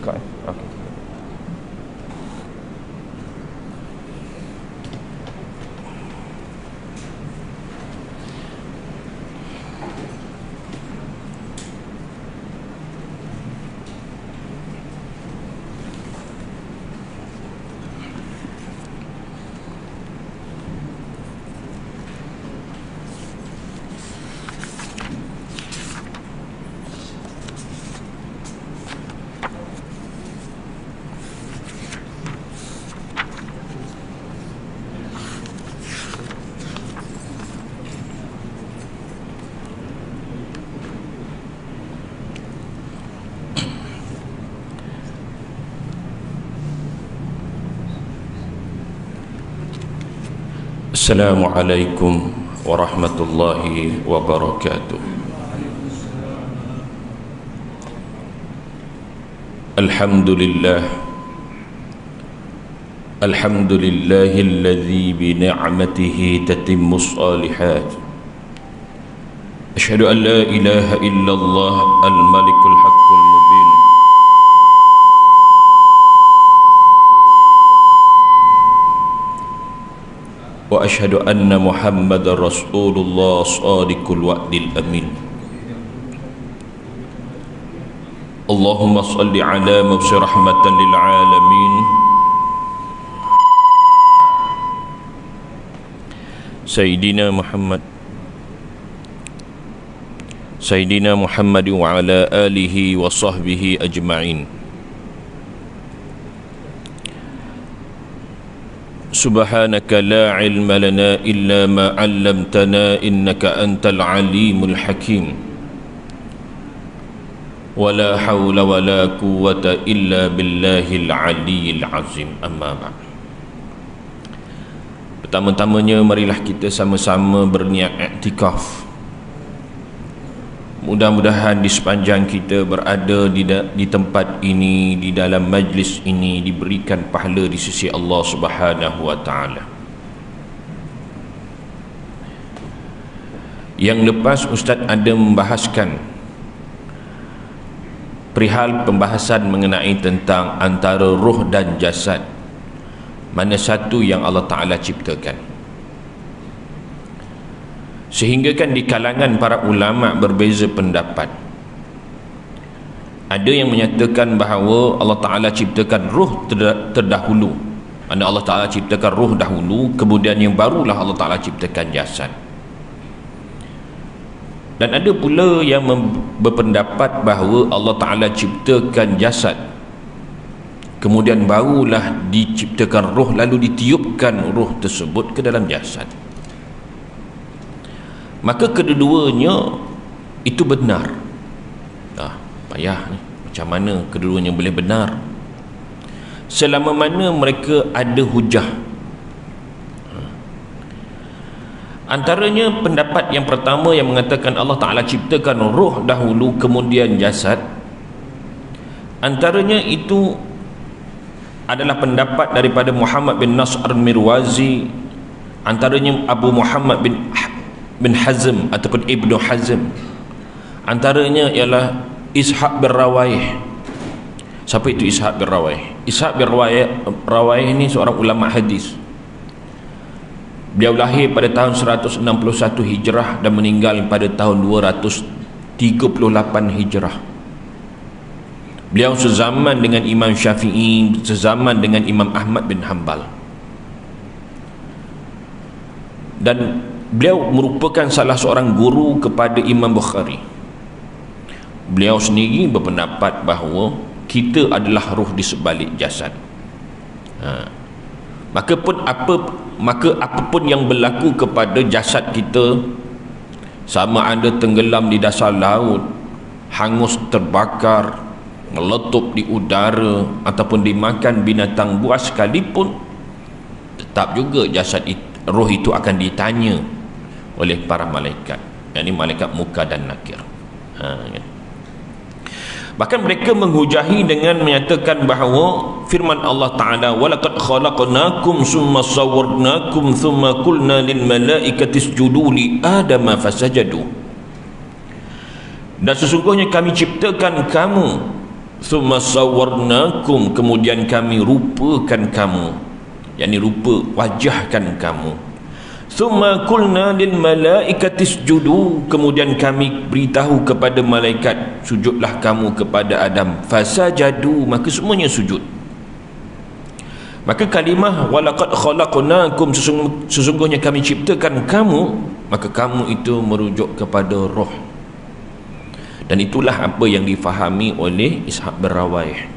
buka. Okey. Assalamualaikum warahmatullahi wabarakatuh. Alhamdulillah, alhamdulillahilladzi bi ni'matihi tatimmus shalihat. Asyhadu an la ilaha illallah al-malikul haqqul mubin. Wa asyhadu anna Muhammadar Rasulullah shadiqul wa'dil amin. Allahumma salli ala mabsi rahmatan lil alamin Sayyidina Muhammad wa ala alihi wa sahbihi ajma'in. Subhanaka la ilma lana illa ma 'allamtana innaka antal alimul hakim. Wala hawla wala quwwata illa billahil aliyyil azim. Amma ba'd. Pertama-tamanya marilah kita sama-sama berniat i'tikaf. Mudah-mudahan di sepanjang kita berada di tempat ini, di dalam majlis ini, diberikan pahala di sisi Allah Subhanahu wa taala. Yang lepas Ustaz ada membahaskan perihal pembahasan mengenai tentang antara roh dan jasad, mana satu yang Allah Ta'ala ciptakan. Sehingga kan di kalangan para ulama berbeza pendapat. Ada yang menyatakan bahawa Allah Ta'ala ciptakan roh terdahulu, mana Allah Ta'ala ciptakan roh dahulu, kemudian yang barulah Allah Ta'ala ciptakan jasad. Dan ada pula yang berpendapat bahawa Allah Ta'ala ciptakan jasad, kemudian barulah diciptakan roh, lalu ditiupkan roh tersebut ke dalam jasad. Maka kedua-duanya itu benar. Payah ni, macam mana kedua-duanya boleh benar? Selama mana mereka ada hujah. Antaranya pendapat yang pertama yang mengatakan Allah Ta'ala ciptakan roh dahulu kemudian jasad. Antaranya itu adalah pendapat daripada Muhammad bin Nasr al-Mirwazi, antaranya Abu Muhammad bin Hazm ataupun Ibnu Hazm, antaranya ialah Ishaq bin Rawaih. Siapa itu Ishaq bin Rawaih? Ishaq bin Rawaih ini seorang ulama hadis. Beliau lahir pada tahun 161 Hijrah dan meninggal pada tahun 238 Hijrah. Beliau sezaman dengan Imam Syafi'i, sezaman dengan Imam Ahmad bin Hanbal. Dan beliau merupakan salah seorang guru kepada Imam Bukhari. Beliau sendiri berpendapat bahawa kita adalah roh di sebalik jasad. Maka apapun yang berlaku kepada jasad kita, sama ada tenggelam di dasar laut, hangus terbakar, meletup di udara, ataupun dimakan binatang buas sekalipun, tetap juga jasad itu, roh itu akan ditanya oleh para malaikat, yakni malaikat muka dan nakir. Bahkan mereka menghujahi dengan menyatakan bahawa firman Allah Ta'ala, walaqad khalaqnakum summa sawwarnakum thumma qulna lil malaikati isjudu li adama fasajadu. Dan sesungguhnya kami ciptakan kamu, Thumma sawwarnakum, kemudian kami rupakan kamu, yakni rupa wajahkan kamu. Thumma qulna lil malaikati isjudu, kemudian kami beritahu kepada malaikat, sujudlah kamu kepada Adam. Fasajadu, maka semuanya sujud. Maka kalimah walaqad khalaqnakum, sesungguhnya kami ciptakan kamu, maka kamu itu merujuk kepada roh. Dan itulah apa yang difahami oleh Ishaq bin Rawaih,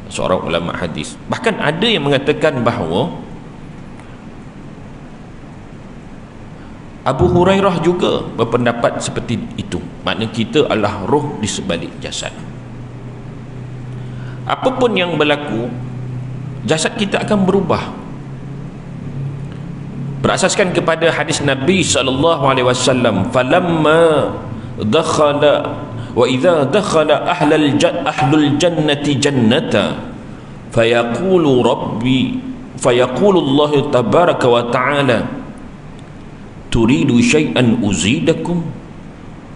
seorang ulama hadis. Bahkan ada yang mengatakan bahawa Abu Hurairah juga berpendapat seperti itu, makna kita adalah roh di sebalik jasad. Apapun yang berlaku, jasad kita akan berubah. Berasaskan kepada hadis Nabi SAW, falamma dakhala wa idza dakhala ahlul jannati jannata fayaqulu rabbi, fayaqulu Allah tabaraka wa ta'ala, turidu syai'an uzidakum,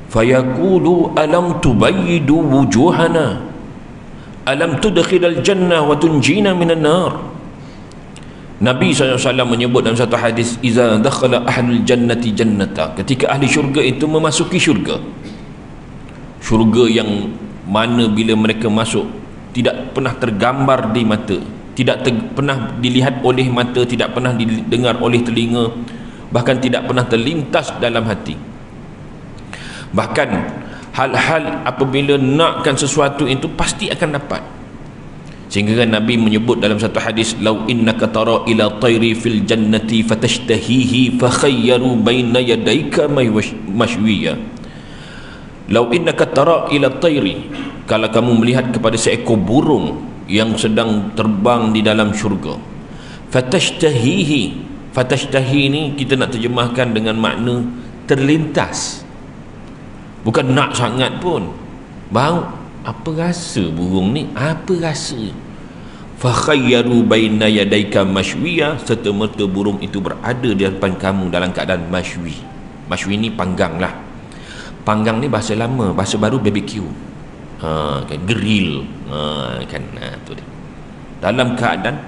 fayaqulu alam tubayyidu wujuhana, alam tudkhilal jannah wa tunjina minan nar. Nabi SAW menyebut dalam satu hadis, iza dakhala ahlul jannati jannata, ketika ahli syurga itu memasuki syurga, syurga yang mana bila mereka masuk tidak pernah tergambar di mata, tidak pernah dilihat oleh mata, tidak pernah didengar oleh telinga, bahkan tidak pernah terlintas dalam hati. Bahkan hal-hal apabila nakkan sesuatu itu pasti akan dapat. Sehingga kan Nabi menyebut dalam satu hadis, lau innaka tara ila tayri fil jannati fatashtahihi fakhayyaru baina yadayka mashwiya. Lau innaka tara ila tayri, kalau kamu melihat kepada seekor burung yang sedang terbang di dalam syurga, fatashtahihi, fatashtahi ni kita nak terjemahkan dengan makna terlintas, bukan nak sangat pun. Bang, apa rasa burung ni? Apa rasa? Fakhayyaru baina yadayka mashwiya, serta-merta burung itu berada di depan kamu dalam keadaan mashwi. Mashwi ni panggang lah. Panggang ni bahasa lama, bahasa baru BBQ. Kan grill. Kan tu dia. Dalam keadaan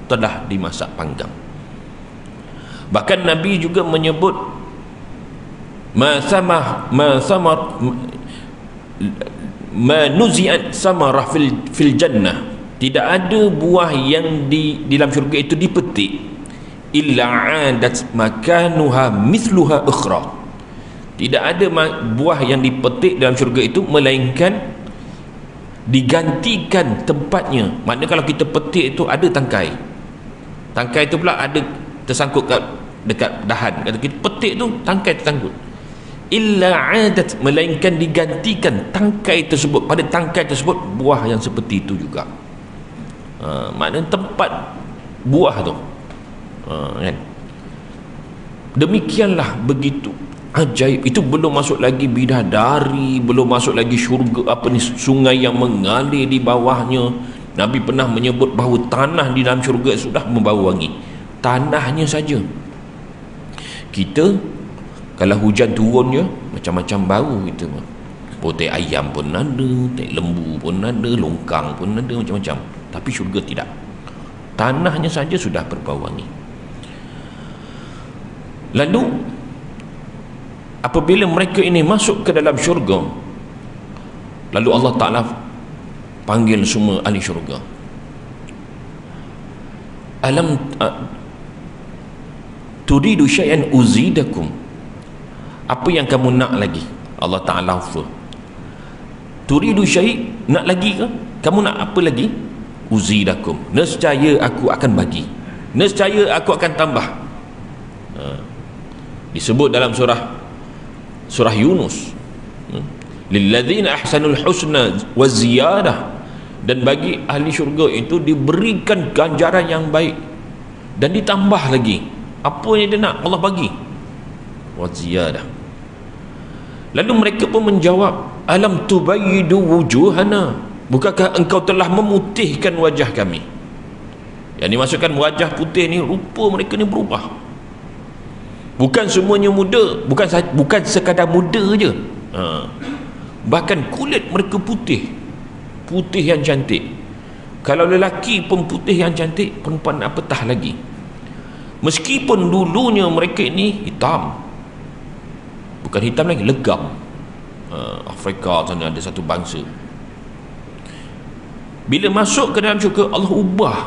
telah dimasak panggang. Bahkan Nabi juga menyebut ma nuzi'at samarah fil jannah, tidak ada buah yang di dalam syurga itu dipetik, illa adat makanuha mithluha ukhra, tidak ada buah yang dipetik dalam syurga itu melainkan digantikan tempatnya. Maknanya kalau kita petik itu ada tangkai, tangkai itu pula ada tersangkut dekat dahan. Kalau kita petik tu tangkai tersangkut, illa adat, melainkan digantikan tangkai tersebut, pada tangkai tersebut buah yang seperti itu juga. Maknanya tempat buah tu, kan? Demikianlah, begitu ajaib. Itu belum masuk lagi bidadari, belum masuk lagi syurga, apa ni, sungai yang mengalir di bawahnya. Nabi pernah menyebut bahawa tanah di dalam syurga sudah membau wangi, tanahnya saja. Kita kalau hujan turun je, macam-macam bau kita. Potek ayam pun ada, potek lembu pun ada, longkang pun ada, macam-macam. Tapi syurga tidak. Tanahnya saja sudah berbau wangi. Lalu apabila mereka ini masuk ke dalam syurga, lalu Allah Ta'ala panggil semua ahli syurga. Alam turidu syai'an uzidakum, apa yang kamu nak lagi? Allah Ta'ala offer. Turidu syai', nak lagi ke? Kamu nak apa lagi? Uzidakum, nescaya aku akan bagi, nescaya aku akan tambah. Disebut dalam surah Yunus, lilladzina ahsanul husna wa ziyadah, dan bagi ahli syurga itu diberikan ganjaran yang baik dan ditambah lagi. Apa yang dia nak, Allah bagi, wa ziyadah. Lalu mereka pun menjawab, alam tubayyidu wujuhana, bukankah engkau telah memutihkan wajah kami? Yang dimasukkan wajah putih ni, rupa mereka ni berubah. Bukan semuanya muda, bukan sekadar muda je, bahkan kulit mereka putih. putih yang cantik. Kalau lelaki pun putih yang cantik, perempuan apatah lagi. Meskipun dulunya mereka ini hitam, bukan hitam lagi, legam. Afrika sana ada satu bangsa, bila masuk ke dalam syurga Allah ubah,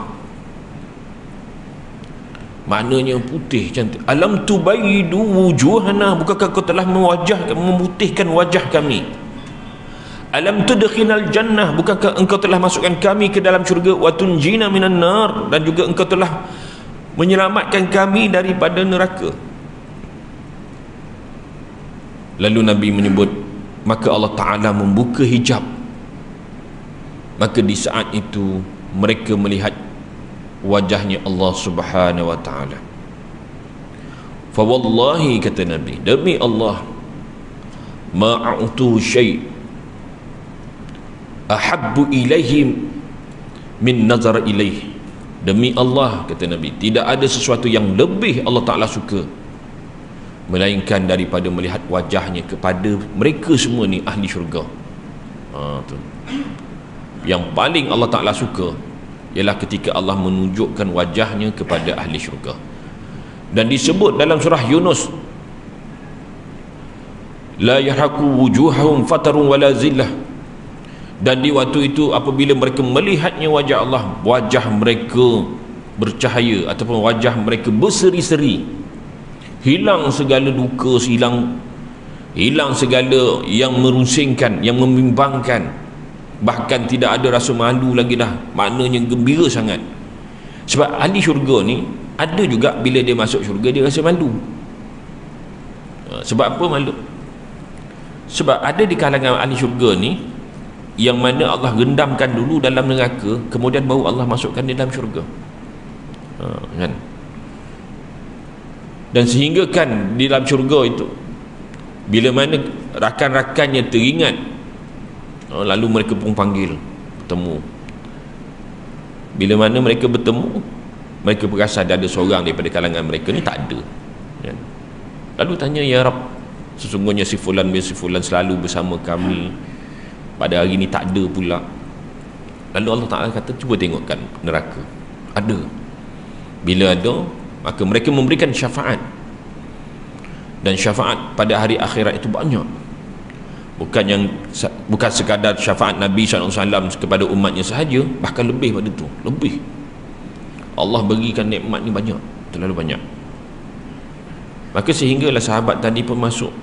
maknanya putih cantik. Alam tubayyidu wujuhana, bukankah kau telah memutihkan wajah kami? Alam tudkhilal jannah, bukankah engkau telah masukkan kami ke dalam syurga? Wa tunjina minan nar, dan juga engkau telah menyelamatkan kami daripada neraka. Lalu Nabi menyebut, maka Allah Ta'ala membuka hijab, maka di saat itu mereka melihat wajahnya Allah Subhanahu wa Ta'ala. Fa wallahi, kata Nabi, demi Allah, ma'utu syai' ahabbu ilaihim min nazar ilaih. Demi Allah, kata Nabi, tidak ada sesuatu yang lebih Allah Ta'ala suka melainkan daripada melihat wajahnya kepada mereka semua ni ahli syurga. Tu. Yang paling Allah Ta'ala suka ialah ketika Allah menunjukkan wajahnya kepada ahli syurga. Dan disebut dalam surah Yunus, la yahraku wujuhahum fatarun wala zillah. Dan di waktu itu apabila mereka melihatnya wajah Allah, wajah mereka bercahaya ataupun wajah mereka berseri-seri, hilang segala duka, hilang segala yang merusingkan, yang membimbangkan, bahkan tidak ada rasa malu lagi dah, maknanya gembira sangat. Sebab ahli syurga ni ada juga bila dia masuk syurga dia rasa malu. Sebab apa malu? Sebab ada di kalangan ahli syurga ni yang mana Allah rendamkan dulu dalam neraka, kemudian baru Allah masukkan di dalam syurga. Kan? Dan sehingga kan di dalam syurga itu, bila mana rakan-rakannya teringat, lalu mereka pun panggil bertemu. Bila mana mereka bertemu, mereka perasan ada seorang daripada kalangan mereka ni tak ada. Kan? Lalu tanya, ya Rab, sesungguhnya si fulan bin si fulan selalu bersama kami, pada hari ni tak ada pula. Lalu Allah Ta'ala kata, cuba tengokkan neraka, ada. Bila ada, maka mereka memberikan syafaat, dan syafaat pada hari akhirat itu banyak. Bukan sekadar syafaat Nabi SAW kepada umatnya sahaja, bahkan lebih pada itu, lebih. Allah berikan nikmat ni banyak, terlalu banyak. Maka sehinggalah sahabat tadi pun masuk,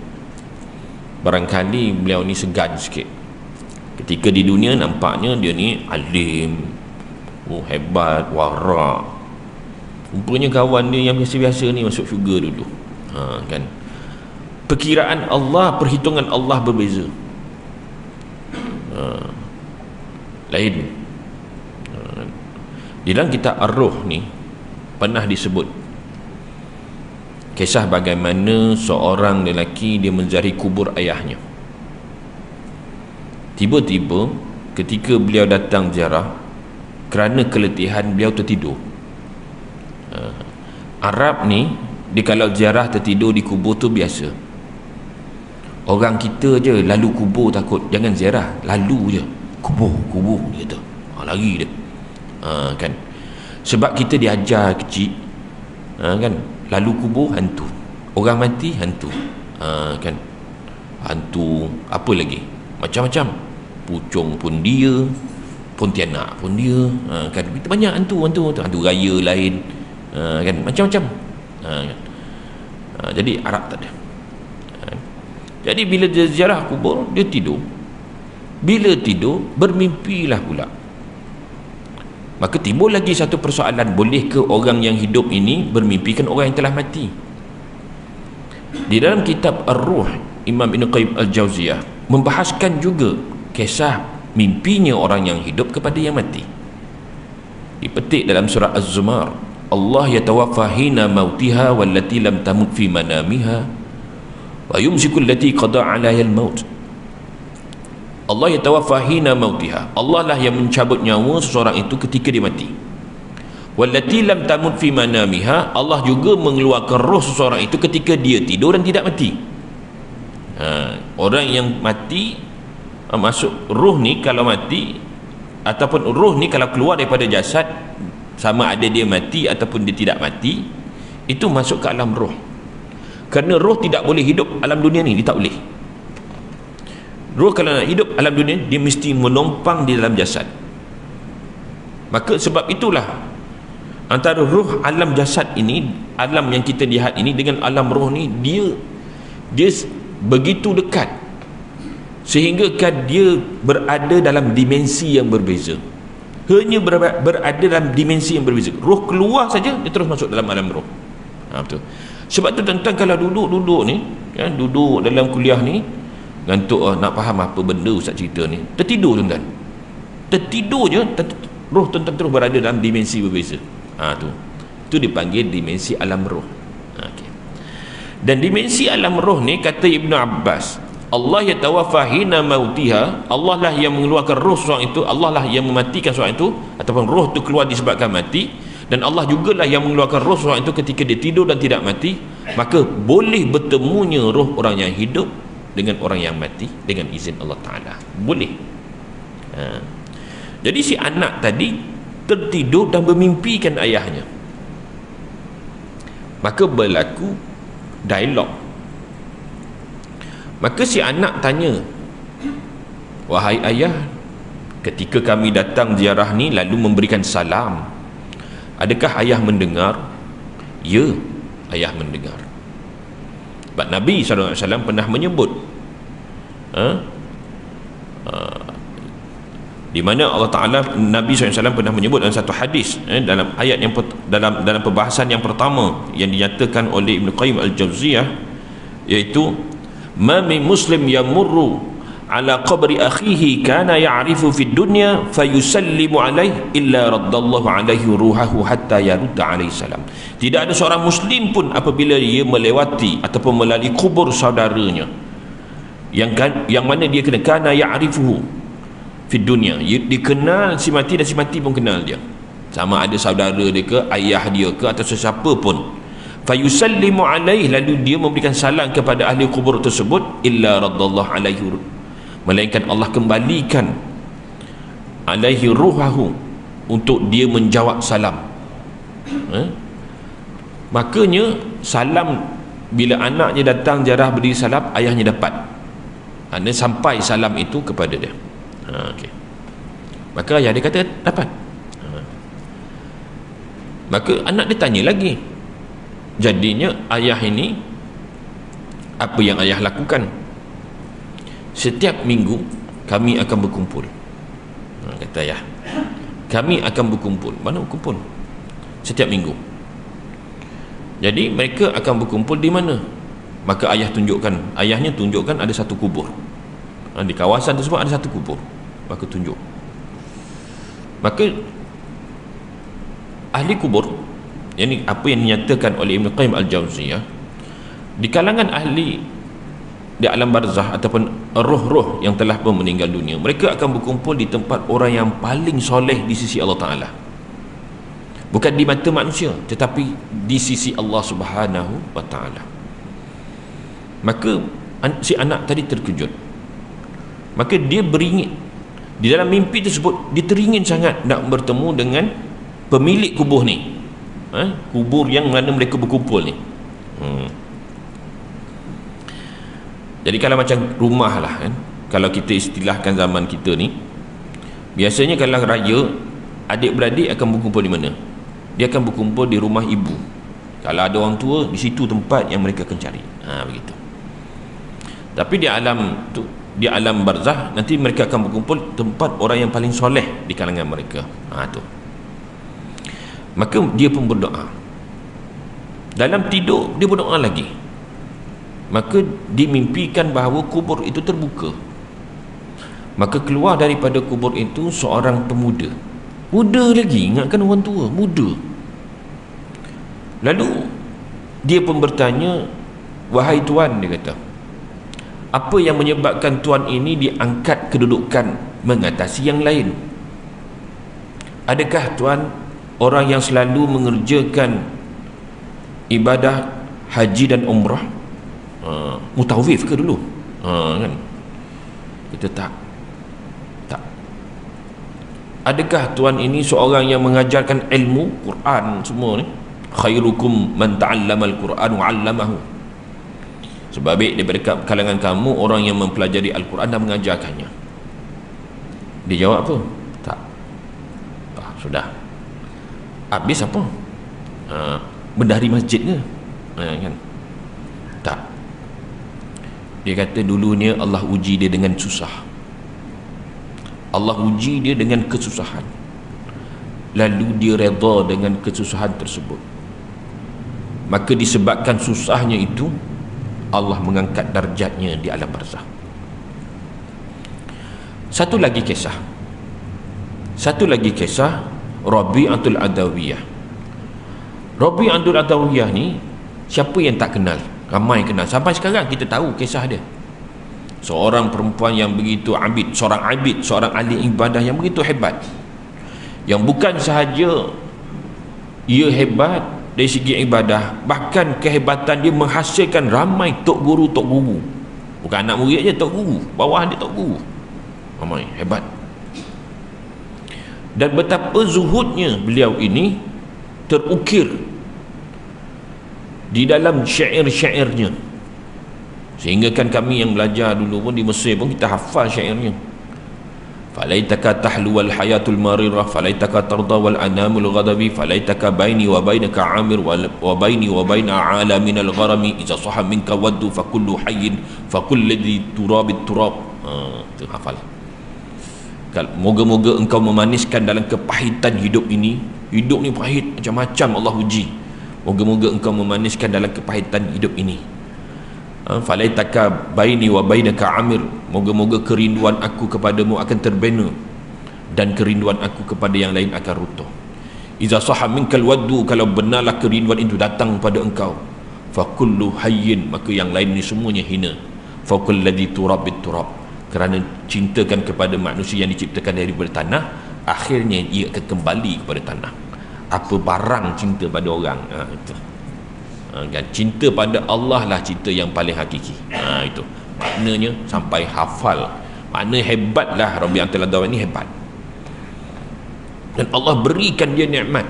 barangkali beliau ni segan sikit. Ketika di dunia nampaknya dia ni alim, hebat, warak, rupanya kawan dia yang biasa-biasa ni masuk syurga dulu. Kan, perkiraan Allah, perhitungan Allah berbeza. Lain. Di dalam kitab Ar-Ruh ni pernah disebut kisah bagaimana seorang lelaki dia menziarahi kubur ayahnya. Tiba-tiba ketika beliau datang ziarah, kerana keletihan beliau tertidur. Arab ni dia kalau ziarah tertidur di kubur tu biasa. Orang kita je lalu kubur takut, jangan ziarah, lalu je kubur dia kata, lari dia. Kan, sebab kita diajar kecil, kan, lalu kubur hantu, orang mati hantu, kan, hantu apa lagi, macam-macam, pucung pun dia, pontianak pun dia, kan, kita banyak hantu raya lain, kan, macam-macam. Kan? Jadi Arab tak ada. Jadi bila dia ziarah kubur, dia tidur. Bila tidur, bermimpilah pula. Maka timbul lagi satu persoalan, boleh ke orang yang hidup ini bermimpikan orang yang telah mati? Di dalam kitab Ar-Ruh, Imam Ibn Qayyim Al-Jauziyah membahaskan juga kisah mimpinya orang yang hidup kepada yang mati. Dipetik dalam surah Az-Zumar, Allah yatawaffa hina mautiha wallati lam tamut fi manamiha wa yumsiku allati qada 'alaiha al-maut. Allah yatawaffa hina mautiha, Allah lah yang mencabut nyawa seseorang itu ketika dia mati. Wallati lam tamut fi manamiha, Allah juga mengeluarkan roh seseorang itu ketika dia tidur dan tidak mati. Orang yang mati, masuk roh ni kalau mati ataupun roh ni kalau keluar daripada jasad, sama ada dia mati ataupun dia tidak mati, itu masuk ke alam roh. Kerana roh tidak boleh hidup alam dunia ni, dia tak boleh. Roh kalau nak hidup alam dunia, dia mesti menumpang di dalam jasad. Maka sebab itulah antara roh alam jasad ini, alam yang kita lihat ini, dengan alam roh ni, dia begitu dekat, sehingga kan dia berada dalam dimensi yang berbeza. Hanya berada dalam dimensi yang berbeza. Roh keluar saja, dia terus masuk dalam alam roh. Betul. Sebab tu tentang kalau duduk ni, duduk dalam kuliah ni, ngantuk, nak faham apa benda ustaz cerita ni, tertidur tuan-tuan. Tertidur je, roh tuan-tuan terus berada dalam dimensi berbeza. Itu dipanggil dimensi alam roh. Okay. Dan dimensi alam roh ni, kata Ibnu Abbas, Allah yatawaffa hina mautiha, Allah lah yang mengeluarkan roh seorang itu, Allah lah yang mematikan seorang itu, ataupun roh itu keluar disebabkan mati, dan Allah jugalah yang mengeluarkan roh seorang itu ketika dia tidur dan tidak mati. Maka boleh bertemunya roh orang yang hidup dengan orang yang mati dengan izin Allah Ta'ala, boleh. Jadi si anak tadi tertidur dan bermimpikan ayahnya, maka berlaku dialog. Maka si anak tanya, wahai ayah, ketika kami datang ziarah ni lalu memberikan salam, adakah ayah mendengar? Ya, ayah mendengar. Sebab Nabi SAW pernah menyebut, di mana Allah Ta'ala, Nabi SAW pernah menyebut dalam satu hadis, dalam ayat yang dalam perbahasan yang pertama yang dinyatakan oleh Ibn Qayyim Al-Jawziyah, iaitu ma min muslim yamurru ala qabri akhihi kana ya'rifu fid dunya fayusallimu alaihi illa raddallahu alaihi ruhahu hatta yarudda alaihi salam. Tidak ada seorang muslim pun apabila dia melewati ataupun melalui kubur saudaranya yang mana dia kena kana ya'rifuhu fid dunya, dikenal si mati dan si mati pun kenal dia, sama ada saudara dia ke, ayah dia ke, atau sesiapa pun. Fayusallimu alaihi, lalu dia memberikan salam kepada ahli kubur tersebut, illa raddallahu alaihi, melainkan Allah kembalikan alaihi ruhahu, untuk dia menjawab salam. Makanya salam, bila anaknya datang jarah berdiri salam, ayahnya dapat, sampai salam itu kepada dia. Okay. Maka ayah dia kata dapat. Maka anak dia tanya lagi, jadinya ayah ini, apa yang ayah lakukan? Setiap minggu kami akan berkumpul. Kata ayah, kami akan berkumpul. Mana berkumpul? Setiap minggu. Jadi mereka akan berkumpul di mana? Maka ayahnya tunjukkan ada satu kubur. Di kawasan tersebut ada satu kubur. Maka tunjuk. Maka ahli kubur, yang apa yang dinyatakan oleh Ibn Qayyim Al-Jawziyah, di kalangan ahli di alam barzah ataupun roh-roh yang telah pun meninggal dunia, mereka akan berkumpul di tempat orang yang paling soleh di sisi Allah Ta'ala. Bukan di mata manusia, tetapi di sisi Allah Subhanahu Wa Ta'ala. Maka si anak tadi terkejut. Maka dia beringin. Di dalam mimpi tersebut, dia teringin sangat nak bertemu dengan pemilik kubur ni, kubur yang mana mereka berkumpul ni. Jadi kalau macam rumah lah, kalau kita istilahkan zaman kita ni, biasanya kalau raya, adik-beradik akan berkumpul di mana? Dia akan berkumpul di rumah ibu. Kalau ada orang tua, di situ tempat yang mereka akan cari. Begitu. Tapi di alam barzah nanti mereka akan berkumpul tempat orang yang paling soleh di kalangan mereka. Tu. Maka dia pun berdoa. Dalam tidur dia berdoa lagi. Maka dimimpikan bahawa kubur itu terbuka. Maka keluar daripada kubur itu seorang pemuda. Muda lagi, ingatkan orang tua, muda. Lalu dia pun bertanya, wahai tuan, dia kata, apa yang menyebabkan tuan ini diangkat kedudukan mengatasi yang lain? Adakah tuan orang yang selalu mengerjakan ibadah haji dan umrah? Mutawif ke dulu? Kita tak. Adakah tuan ini seorang yang mengajarkan ilmu Quran semua ni? Khairukum man ta'allama al-Quran wa 'allamahu. Sebaik daripada kalangan kamu orang yang mempelajari Al-Quran dan mengajarkannya. Dia jawab apa? Tak. Sudah. Habis apa? Bendahari masjid ke? Kan? Tak. Dia kata dulunya Allah uji dia dengan susah. Allah uji dia dengan kesusahan. Lalu dia redha dengan kesusahan tersebut. Maka disebabkan susahnya itu, Allah mengangkat darjatnya di alam barzakh. Satu lagi kisah Rabi'atul Adawiyah. Rabi'atul Adawiyah ni siapa yang tak kenal? Ramai kenal. Sampai sekarang kita tahu kisah dia. Seorang perempuan yang begitu abid, seorang ahli ibadah yang begitu hebat, yang bukan sahaja ia hebat dari segi ibadah, bahkan kehebatan dia menghasilkan ramai tok guru. Bukan anak murid je, tok guru. Bawah dia tok guru. Ramai, hebat. Dan betapa zuhudnya beliau ini terukir di dalam syair-syairnya. Sehingga kan kami yang belajar dulu pun di Mesir pun kita hafal syairnya. Falaitaka tahluwal hayatul marirah, falaitaka tarda wal anamul ghadabi, falaitaka baini wa bainaka amir wa baini wa baina alaminal gharami, iza sahab minka waddu fa kullu hayyin fa kulli turabit turab. Itu hafal. Moga-moga engkau memaniskan dalam kepahitan hidup ini. Hidup ni pahit macam-macam Allah uji. Moga-moga engkau memaniskan dalam kepahitan hidup ini. Falaitaka baini wa bainaka amir, moga-moga kerinduan aku kepadamu akan terbina dan kerinduan aku kepada yang lain akan runtuh. Iza sahha minkal waddu, kalau benarlah kerinduan itu datang pada engkau, fa kullu hayyin, maka yang lain ni semuanya hina. Fa kulladhi turabit turab, kerana cintakan kepada manusia yang diciptakan daripada tanah, akhirnya ia akan kembali kepada tanah. Apa barang cinta pada orang? Itu. Kan cinta pada Allah lah cinta yang paling hakiki. Itu maknanya sampai hafal. Makna hebatlah Rabi'atul Adawiyah ni, hebat. Dan Allah berikan dia nikmat.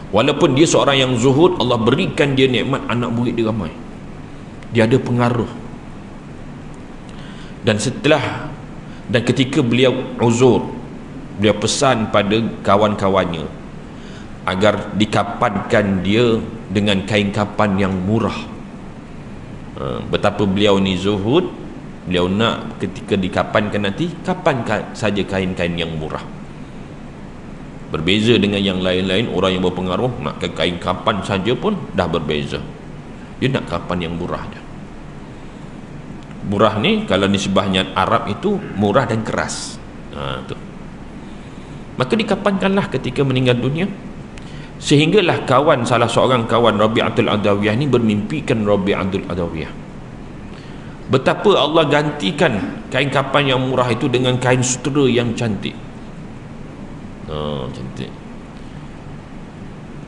Walaupun dia seorang yang zuhud, Allah berikan dia nikmat, anak murid dia ramai. Dia ada pengaruh. Dan ketika beliau uzur, beliau pesan pada kawan-kawannya agar dikapankan dia dengan kain kapan yang murah. Betapa beliau ni zuhud, beliau nak ketika dikapankan nanti, kapankan saja kain-kain yang murah. Berbeza dengan yang lain-lain, orang yang berpengaruh nak kain kapan saja pun dah berbeza. Dia nak kapan yang murah dia. Murah ni kalau nisbahnya Arab itu murah dan keras. Tu. Maka dikapankanlah ketika meninggal dunia. Sehinggalah salah seorang kawan Rabi'atul Adawiyah ni bermimpikan Rabi'atul Adawiyah. Betapa Allah gantikan kain kapan yang murah itu dengan kain sutera yang cantik. Cantik.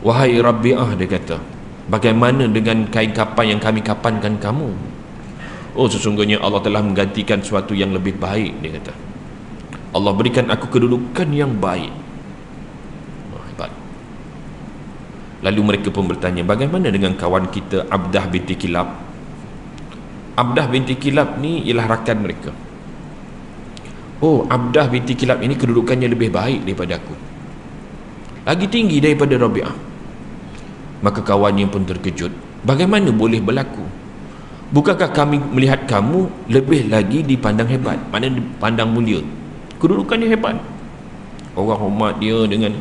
Wahai Rabi'ah, dia kata, bagaimana dengan kain kapan yang kami kapankan kamu? Oh, sesungguhnya Allah telah menggantikan sesuatu yang lebih baik, dia kata. Allah berikan aku kedudukan yang baik. Hebat. Lalu mereka pun bertanya, bagaimana dengan kawan kita Abdah binti Kilab? Abdah binti Kilab ni ialah rakan mereka. Oh, Abdah binti Kilab ini kedudukannya lebih baik daripada aku, lagi tinggi daripada Rabi'ah. Maka kawannya pun terkejut. Bagaimana boleh berlaku? Bukankah kami melihat kamu lebih lagi dipandang hebat, maknanya dipandang mulia, kedudukannya hebat, orang hormat dia dengan,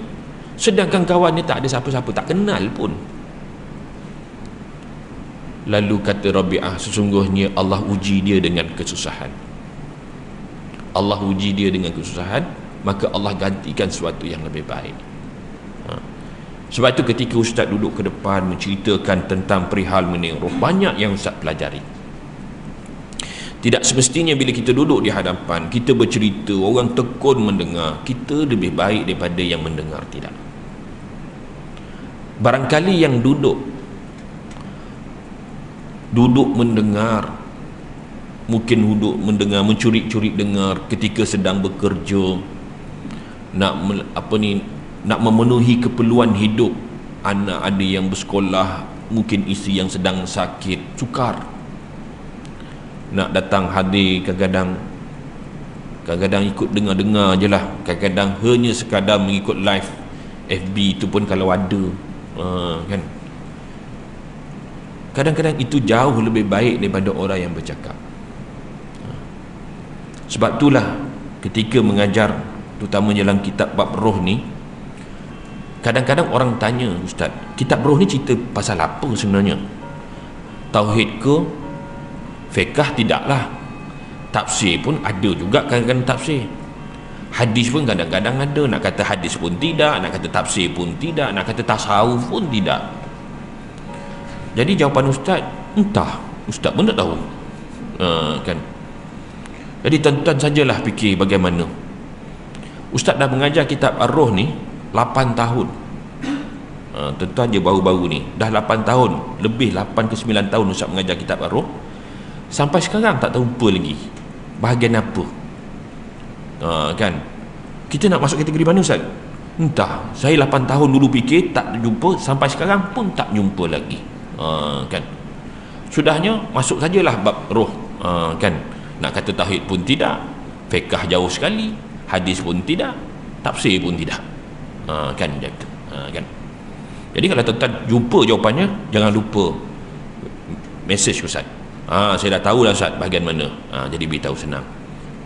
sedangkan kawannya tak ada siapa-siapa, tak kenal pun. Lalu kata Rabi'ah, sesungguhnya Allah uji dia dengan kesusahan. Allah uji dia dengan kesusahan, maka Allah gantikan sesuatu yang lebih baik. Sebab itu ketika Ustaz duduk ke depan menceritakan tentang perihal mengenai roh, banyak yang Ustaz pelajari. Tidak semestinya bila kita duduk di hadapan, kita bercerita, orang tekun mendengar, kita lebih baik daripada yang mendengar. Tidak. Barangkali yang duduk mendengar, mungkin duduk mendengar, mencuri-curi dengar ketika sedang bekerja, nak memenuhi keperluan hidup anak ada yang bersekolah, mungkin isteri yang sedang sakit, sukar nak datang hadir, kadang-kadang ikut dengar-dengar je lah, kadang-kadang hanya sekadar mengikut live FB itu pun kalau ada, kan, kadang-kadang itu jauh lebih baik daripada orang yang bercakap. Sebab itulah ketika mengajar terutama dalam kitab bab roh ni, kadang-kadang orang tanya, Ustaz, kitab roh ni cerita pasal apa sebenarnya? Tauhid ke? Fiqh? Tidaklah. Tafsir pun ada juga kadang-kadang tafsir. Hadis pun kadang-kadang ada. Nak kata hadis pun tidak, nak kata tafsir pun tidak, nak kata tasawuf pun tidak. Jadi jawapan Ustaz, entah, Ustaz pun tak tahu, kan. Jadi tuan-tuan sajalah fikir bagaimana. Ustaz dah mengajar kitab Ar-Ruh ni 8 tahun. Tuan-tuan je baru-baru ni dah 8 tahun, lebih 8 ke 9 tahun Ustaz mengajar kitab Ar-Ruh. Sampai sekarang tak tahu apa lagi bahagian apa, kan. Kita nak masuk kategori mana, Ustaz? Entah, saya 8 tahun dulu fikir tak jumpa, sampai sekarang pun tak jumpa lagi, kan. Sudahnya masuk sajalah bab roh, kan. Nak kata tauhid pun tidak, fiqh jauh sekali, hadis pun tidak, tafsir pun tidak, kan, kan. Jadi kalau tuan-tuan jumpa jawapannya, jangan lupa message Ustaz. Saya dah tahu dah Ustaz bahagian mana, jadi beritahu senang.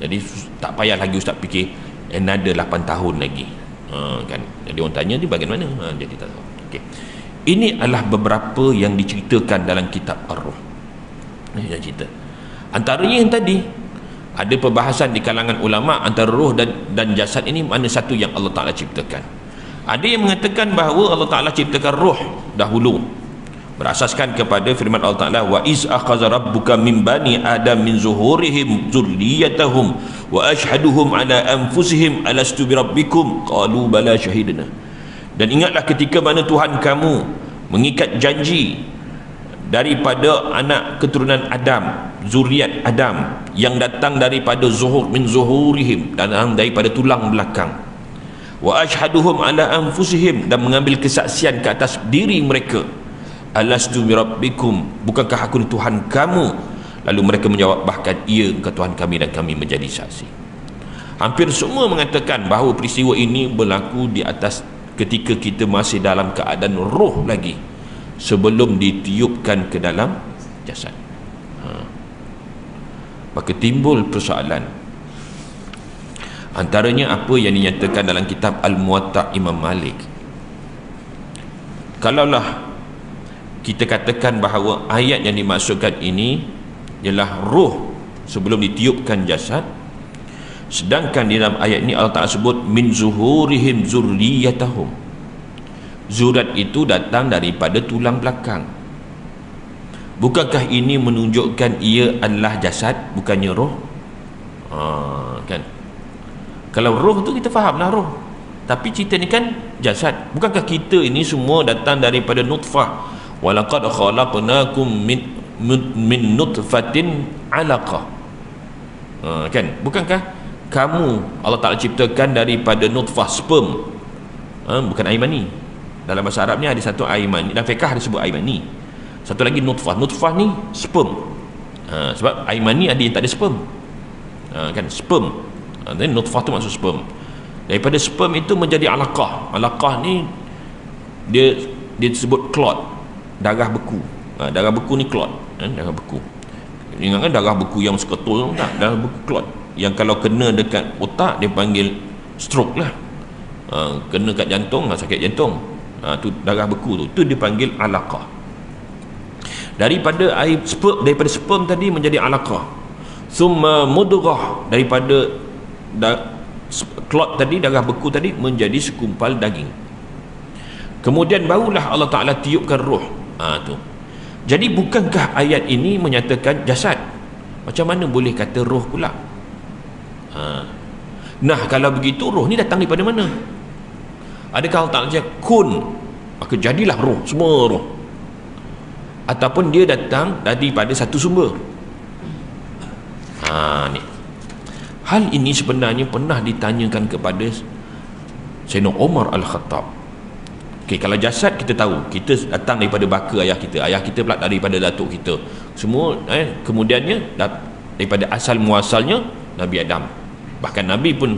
Jadi tak payah lagi Ustaz fikir another 8 tahun lagi, kan. Jadi orang tanya ni bahagian mana, jadi tak tahu. Okay. Ini adalah beberapa yang diceritakan dalam kitab Ar-Ruh. Ini yang cerita. Antaranya yang tadi ada perbahasan di kalangan ulama antara roh dan jasad ini mana satu yang Allah Ta'ala ciptakan. Ada yang mengatakan bahawa Allah Ta'ala ciptakan roh dahulu berasaskan kepada firman Allah Ta'ala, wa iz akhadha rabbuka min bani adam min zuhurihim dzurriyyatahum wa ashhaduhum ala anfusihim alastu bi rabbikum qalu bala syahidna. Dan ingatlah ketika mana Tuhan kamu mengikat janji daripada anak keturunan Adam, zuriat Adam yang datang daripada zuhur, min zuhurihim, datang daripada tulang belakang, wa ashhaduhum ala anfusihim, dan mengambil kesaksian ke atas diri mereka, alastu bi rabbikum, bukankah aku ni Tuhan kamu? Lalu mereka menjawab, bahkan ia engkau Tuhan kami dan kami menjadi saksi. Hampir semua mengatakan bahawa peristiwa ini berlaku di atas ketika kita masih dalam keadaan roh lagi, sebelum ditiupkan ke dalam jasad. Maka timbul persoalan, antaranya apa yang dinyatakan dalam kitab Al-Muwatta' Imam Malik. Kalaulah kita katakan bahawa ayat yang dimaksudkan ini ialah roh sebelum ditiupkan jasad, sedangkan di dalam ayat ini Allah Ta'ala sebut min zuhurihim zurriyatahum, zurat itu datang daripada tulang belakang. Bukankah ini menunjukkan ia adalah jasad, bukannya roh? Kan, kalau roh tu kita fahamlah roh, tapi cerita ni kan jasad. Bukankah kita ini semua datang daripada nutfah, walaqad khalaqnakum min nutfatin 'alaqah, kan. Bukankah kamu Allah Ta'ala ciptakan daripada nutfah, sperm, bukan air mani. Dalam bahasa Arab ni ada satu air mani, dalam fiqh ada sebut air mani, satu lagi nutfah. Nutfah ni sperm, sebab air mani ada yang tak ada sperm, kan, sperm. Dan nutfah tu maksud sperm. Daripada sperm itu menjadi alaqah. Alaqah ni dia disebut clot, darah beku. Darah beku ni clot, darah beku. Ingatkan darah beku yang seketul, tak, darah beku clot yang kalau kena dekat otak dia panggil stroke lah. Kena kat jantung, sakit jantung, tu darah beku tu dipanggil alaqah. Daripada air sperm, daripada sperm tadi menjadi alaqah, summa mudghah, daripada clot tadi, darah beku tadi menjadi segumpal daging. Kemudian barulah Allah Ta'ala tiupkan roh. Tu. Jadi bukankah ayat ini menyatakan jasad? Macam mana boleh kata roh pula? Nah, kalau begitu roh ni datang daripada mana? Adakah Allah Ta'ala cakap kun, maka jadilah roh, semua roh, ataupun dia datang daripada satu sumber? Ni hal ini sebenarnya pernah ditanyakan kepada Sayyidina Umar Al-Khattab. Okay, kalau jasad kita tahu, kita datang daripada baka ayah kita pula daripada datuk kita, semua kemudiannya daripada asal muasalnya Nabi Adam. Bahkan Nabi pun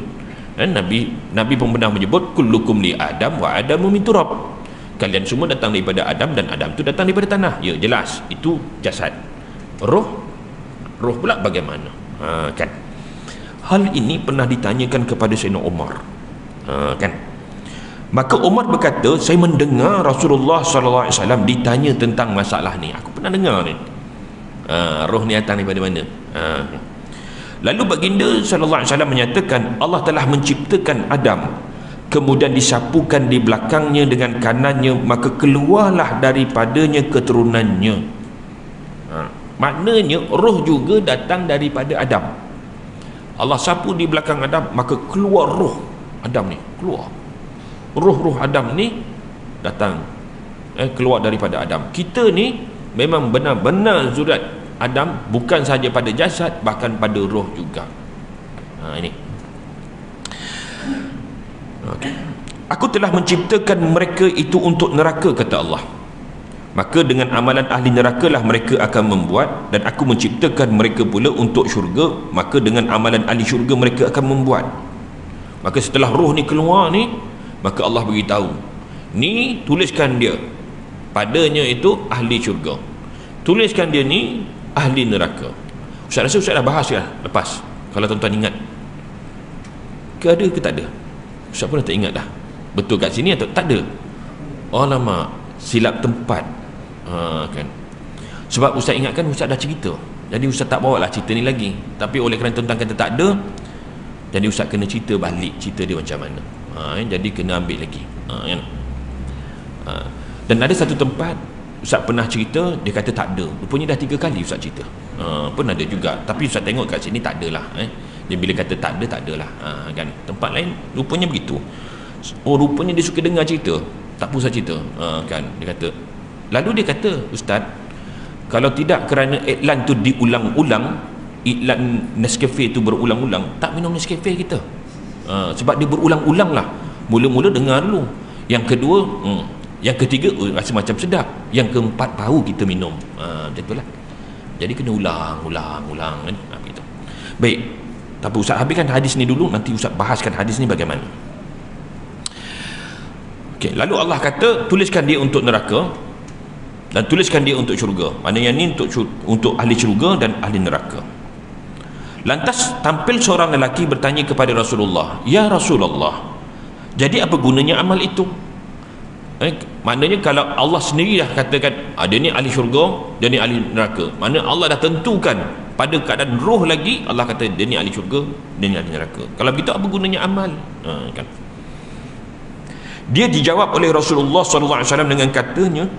Nabi pun pernah menyebut kullukum li Adam wa Adamu min turab. Kalian semua datang daripada Adam dan Adam tu datang daripada tanah. Ya, jelas, itu jasad. Roh pula bagaimana? Kan? Hal ini pernah ditanyakan kepada Sayyidina Umar. Kan? Maka Umar berkata, saya mendengar Rasulullah SAW ditanya tentang masalah ni. Aku pernah dengar ni. Roh ni datang daripada mana? Lalu baginda SAW menyatakan, Allah telah menciptakan Adam, kemudian disapukan di belakangnya dengan kanannya, maka keluarlah daripadanya keturunannya. Maknanya roh juga datang daripada Adam. Allah sapu di belakang Adam, maka keluar roh Adam ni, keluar. Roh Adam ni datang, keluar daripada Adam. Kita ni memang benar-benar zuriat Adam, bukan sahaja pada jasad, bahkan pada roh juga. Ini. Okay. Aku telah menciptakan mereka itu untuk neraka, kata Allah. Maka dengan amalan ahli neraka lah mereka akan membuat, dan aku menciptakan mereka pula untuk syurga, maka dengan amalan ahli syurga mereka akan membuat. Maka setelah roh ni keluar ni, maka Allah beritahu, ni tuliskan dia, padanya itu ahli syurga, tuliskan dia ni ahli neraka. Ustaz rasa Ustaz dah bahas ya lepas, kalau tuan-tuan ingat ke ada ke tak ada? Ustaz pun dah tak ingat dah betul kat sini atau tak ada. Oh lama, silap tempat. Kan, sebab Ustaz ingatkan Ustaz dah cerita, jadi Ustaz tak bawa lah cerita ni lagi. Tapi oleh kerana tuan-tuan kata tak ada, jadi Ustaz kena cerita balik cerita dia macam mana. Jadi kena ambil lagi. Kan? Dan ada satu tempat Ustaz pernah cerita, dia kata tak ada. Rupanya dah 3 kali Ustaz cerita. Pun ada juga, tapi Ustaz tengok kat sini tak ada lah. Dia bila kata tak ada lah. Kan? Tempat lain rupanya begitu. Oh rupanya dia suka dengar cerita, tak pun Ustaz cerita. Kan? Dia kata, lalu dia kata, Ustaz, kalau tidak kerana iklan tu diulang-ulang, iklan Nescafe tu berulang-ulang, tak minum Nescafe kita. Sebab dia berulang-ulang lah. Mula-mula dengar dulu, yang kedua, yang ketiga rasa macam sedap, yang keempat baru kita minum. Macam itulah. Jadi kena ulang kan? Begitu. Baik, tapi Ustaz habiskan hadis ni dulu, nanti Ustaz bahaskan hadis ni bagaimana. Okay, lalu Allah kata, tuliskan dia untuk neraka dan tuliskan dia untuk syurga. Maknanya ni untuk ahli syurga dan ahli neraka. Lantas tampil seorang lelaki bertanya kepada Rasulullah, ya Rasulullah, jadi apa gunanya amal itu? Maknanya kalau Allah sendiri dah katakan dia ni ahli syurga, dia ni ahli neraka, maknanya Allah dah tentukan pada keadaan roh lagi, Allah kata dia ni ahli syurga, dia ni ahli neraka. Kalau begitu apa gunanya amal? Kan? Dia dijawab oleh Rasulullah SAW dengan katanya,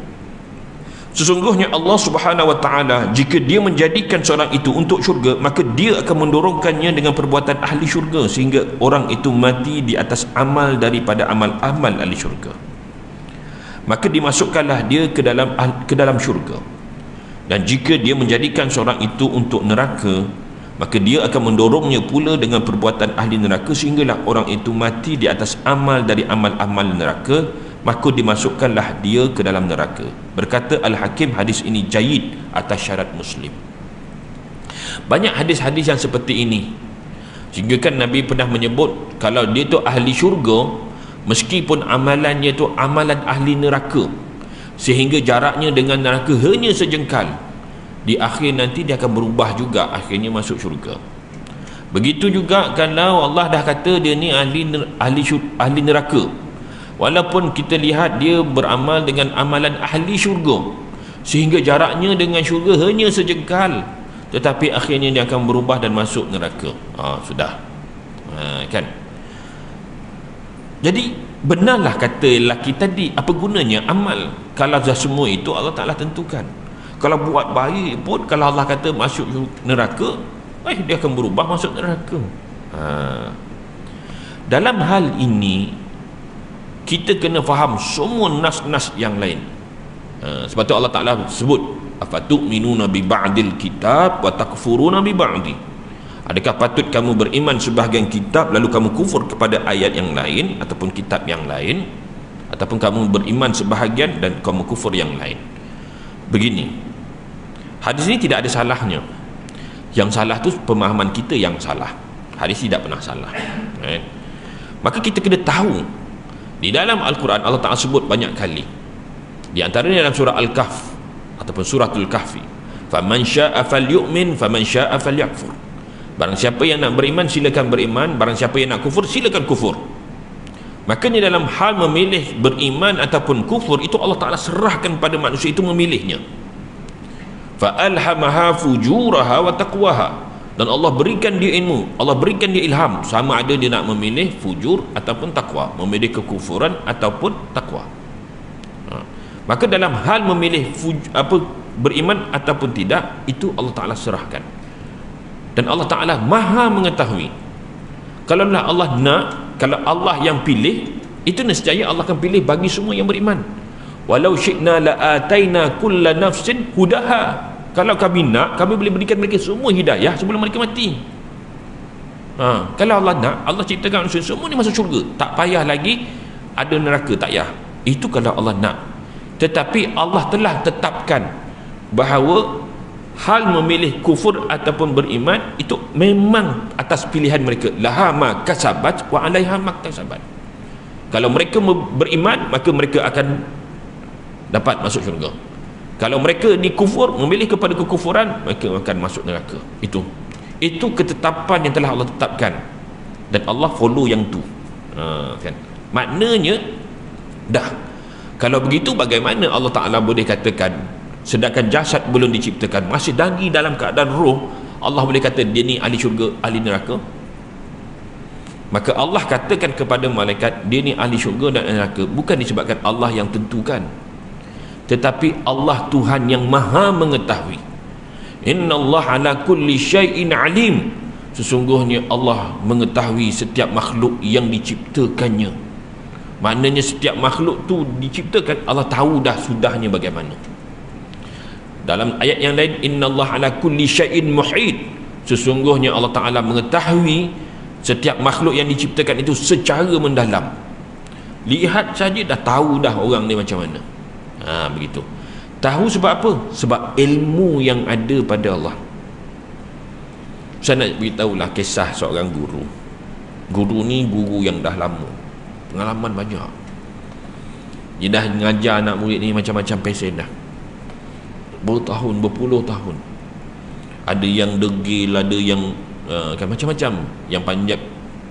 sesungguhnya Allah Subhanahu Wa Taala jika dia menjadikan seorang itu untuk syurga, maka dia akan mendorongkannya dengan perbuatan ahli syurga sehingga orang itu mati di atas amal daripada amal-amal ahli syurga. Maka dimasukkanlah dia ke dalam syurga. Dan jika dia menjadikan seorang itu untuk neraka, maka dia akan mendorongnya pula dengan perbuatan ahli neraka sehinggalah orang itu mati di atas amal dari amal-amal neraka, maka dimasukkanlah dia ke dalam neraka. Berkata Al-Hakim, hadis ini jayyid atas syarat Muslim. Banyak hadis-hadis yang seperti ini, sehingga kan Nabi pernah menyebut kalau dia tu ahli syurga, meskipun amalannya tu amalan ahli neraka, sehingga jaraknya dengan neraka hanya sejengkal, di akhir nanti dia akan berubah juga, akhirnya masuk syurga. Begitu juga kalau Allah dah kata dia ni ahli neraka, walaupun kita lihat dia beramal dengan amalan ahli syurga, sehingga jaraknya dengan syurga hanya sejengkal, tetapi akhirnya dia akan berubah dan masuk neraka. Sudah. Kan? Jadi benarlah kata lelaki tadi, apa gunanya amal kalau dah semua itu Allah Ta'ala tentukan. Kalau buat baik pun, kalau Allah kata masuk neraka, dia akan berubah masuk neraka. Dalam hal ini kita kena faham semua nas-nas yang lain. Sebab tu Allah Ta'ala sebut, afatu'minuna bi ba'dil kitab wa takfuruna bi ba'di. Adakah patut kamu beriman sebahagian kitab lalu kamu kufur kepada ayat yang lain ataupun kitab yang lain, ataupun kamu beriman sebahagian dan kamu kufur yang lain? Begini, hadis ini tidak ada salahnya. Yang salah tu pemahaman kita yang salah. Hadis tidak pernah salah. Maka kita kena tahu, di dalam Al-Quran Allah Ta'ala sebut banyak kali. Di antaranya dalam surah Al-Kahf ataupun suratul Kahfi, faman sya'a falyu'min faman sya'a falyakfur. Barang siapa yang nak beriman silakan beriman, barang siapa yang nak kufur silakan kufur. Makanya dalam hal memilih beriman ataupun kufur itu Allah Ta'ala serahkan pada manusia itu memilihnya. Fa'alhamaha fujuraha wa taqwaha. Dan Allah berikan dia ilmu, Allah berikan dia ilham, sama ada dia nak memilih fujur ataupun takwa, memilih kekufuran ataupun takwa. Maka dalam hal memilih beriman ataupun tidak, itu Allah Ta'ala serahkan. Dan Allah Ta'ala maha mengetahui. Kalaulah Allah nak, kalau Allah yang pilih, itu nescaya Allah akan pilih bagi semua yang beriman. Walau syi'na la'ataina kulla nafsin hudaha. Kalau kami nak, kami boleh berikan mereka semua hidayah sebelum mereka mati. Kalau Allah nak, Allah ciptakan manusia semua ni masuk syurga, tak payah lagi ada neraka, tak payah. Itu kalau Allah nak. Tetapi Allah telah tetapkan bahawa hal memilih kufur ataupun beriman itu memang atas pilihan mereka. Laha ma kasabat wa alaiha ma kasabat. Kalau mereka beriman, maka mereka akan dapat masuk syurga. Kalau mereka ni kufur, memilih kepada kekufuran, mereka akan masuk neraka. Itu ketetapan yang telah Allah tetapkan, dan Allah follow yang tu. Kan? Maknanya dah, kalau begitu bagaimana Allah Ta'ala boleh katakan sedangkan jasad belum diciptakan, masih lagi dalam keadaan roh, Allah boleh kata dia ni ahli syurga, ahli neraka? Maka Allah katakan kepada malaikat dia ni ahli syurga dan ahli neraka bukan disebabkan Allah yang tentukan, tetapi Allah Tuhan yang maha mengetahui. Innallaha ala kulli syai'in alim. Sesungguhnya Allah mengetahui setiap makhluk yang diciptakannya. Maknanya setiap makhluk tu diciptakan, Allah tahu dah sudahnya bagaimana. Dalam ayat yang lain, innallaha ala kulli syai'in muhit. Sesungguhnya Allah Ta'ala mengetahui setiap makhluk yang diciptakan itu secara mendalam. Lihat saja dah tahu dah orang ni macam mana. Begitu. Tahu sebab apa? Sebab ilmu yang ada pada Allah. Saya nak beritahulah kisah seorang guru. Guru ni guru yang dah lama, pengalaman banyak. Dia dah mengajar anak murid ni macam-macam pesen dah, bertahun, berpuluh tahun. Ada yang degil, ada yang kan macam-macam, yang panjat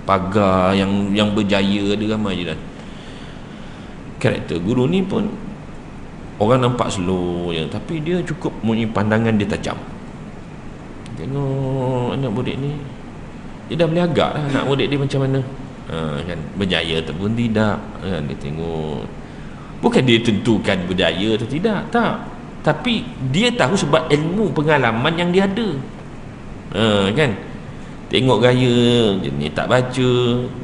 pagar, yang berjaya, ada ramai je dah. Karakter guru ni pun orang nampak slow je, tapi dia cukup mempunyai pandangan dia tajam. Tengok anak murid ni, dia dah boleh agak lah anak murid dia macam mana. Kan berjaya ataupun tidak, kan dia tengok. Bukan dia tentukan berjaya atau tidak, tak, tapi dia tahu sebab ilmu pengalaman yang dia ada. Kan tengok gaya dia ni, tak baca,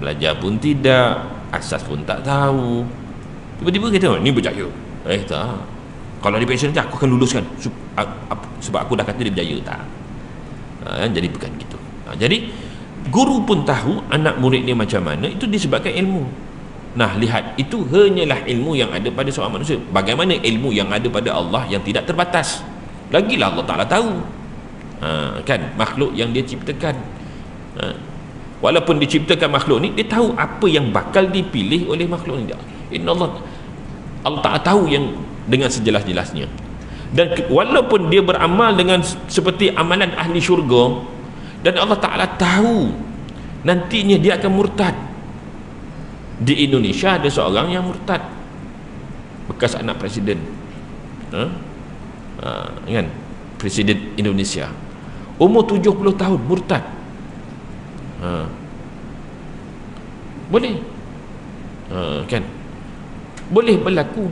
belajar pun tidak, asas pun tak tahu, tiba-tiba kata ni berjaya. Tak, kalau dia passion je aku akan luluskan sebab aku dah kata dia berjaya, tak. Jadi bukan gitu. Jadi guru pun tahu anak murid dia macam mana, itu disebabkan ilmu. Nah, lihat, itu hanyalah ilmu yang ada pada seorang manusia. Bagaimana ilmu yang ada pada Allah yang tidak terbatas? Lagilah Allah Ta'ala tahu. Kan makhluk yang dia ciptakan, walaupun diciptakan makhluk ni, dia tahu apa yang bakal dipilih oleh makhluk ni. Allah Ta'ala tahu yang dengan sejelas-jelasnya. Dan walaupun dia beramal dengan seperti amalan ahli syurga, dan Allah Ta'ala tahu nantinya dia akan murtad. Di Indonesia ada seorang yang murtad, bekas anak presiden, kan, presiden Indonesia, umur 70 tahun murtad. Boleh, kan, boleh berlaku.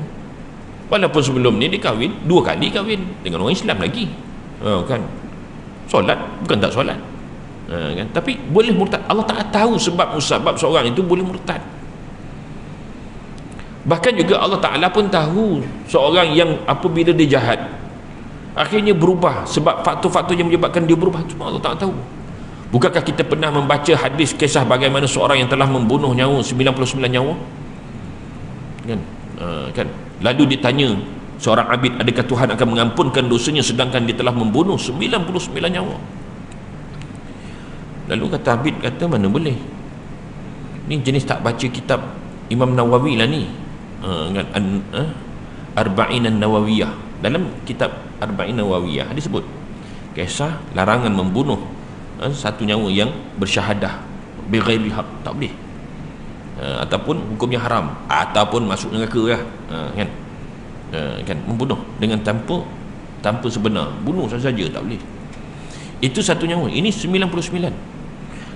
Walaupun sebelum ni dia kahwin, 2 kali kahwin dengan orang Islam lagi, kan, solat bukan tak solat, kan, tapi boleh murtad. Allah Ta'ala tahu sebab musabab seorang itu boleh murtad. Bahkan juga Allah Ta'ala pun tahu seorang yang apabila dia jahat akhirnya berubah, sebab faktor-faktor yang menyebabkan dia berubah, cuma Allah Ta'ala tahu. Bukankah kita pernah membaca hadis kisah bagaimana seorang yang telah membunuh nyawa 99 nyawa kan? Kan lalu ditanya seorang abid, adakah Tuhan akan mengampunkan dosanya sedangkan dia telah membunuh 99 nyawa? Lalu kata abid, kata mana boleh, ni jenis tak baca kitab Imam Nawawi lah ni, kan? Arba'in Nawawiyah. Dalam kitab Arba'in Nawawiyah disebut kisah larangan membunuh satu nyawa yang bersyahadah bighairi haq, tak boleh, ataupun hukumnya haram, ataupun masuk neraka lah, kan? Kan membunuh dengan tanpa sebenar, bunuh saja tak boleh. Itu satu nyawa, ini 99.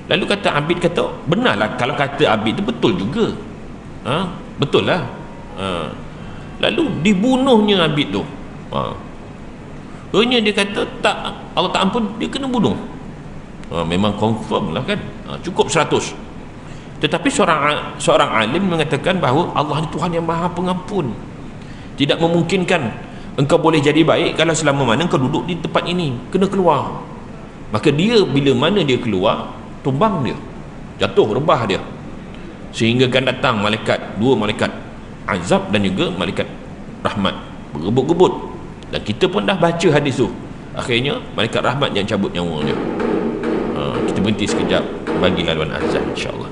Lalu kata abid, kata benarlah kalau kata abid itu betul juga, betul lah. Lalu dibunuhnya abid tu, hanya dia kata tak, Allah tak ampun, dia kena bunuh. Memang confirm lah kan, cukup 100. Tetapi seorang alim mengatakan bahawa Allah ni Tuhan yang maha pengampun, tidak memungkinkan engkau boleh jadi baik kalau selama mana engkau duduk di tempat ini, kena keluar. Maka dia bila mana dia keluar, tumbang dia, jatuh rebah dia, sehingga kan datang dua malaikat azab dan juga malaikat rahmat berebut-gebut. Dan kita pun dah baca hadis tu, akhirnya malaikat rahmat yang cabut nyawa dia. Kita berhenti sekejap bagi laluan azan, insyaAllah.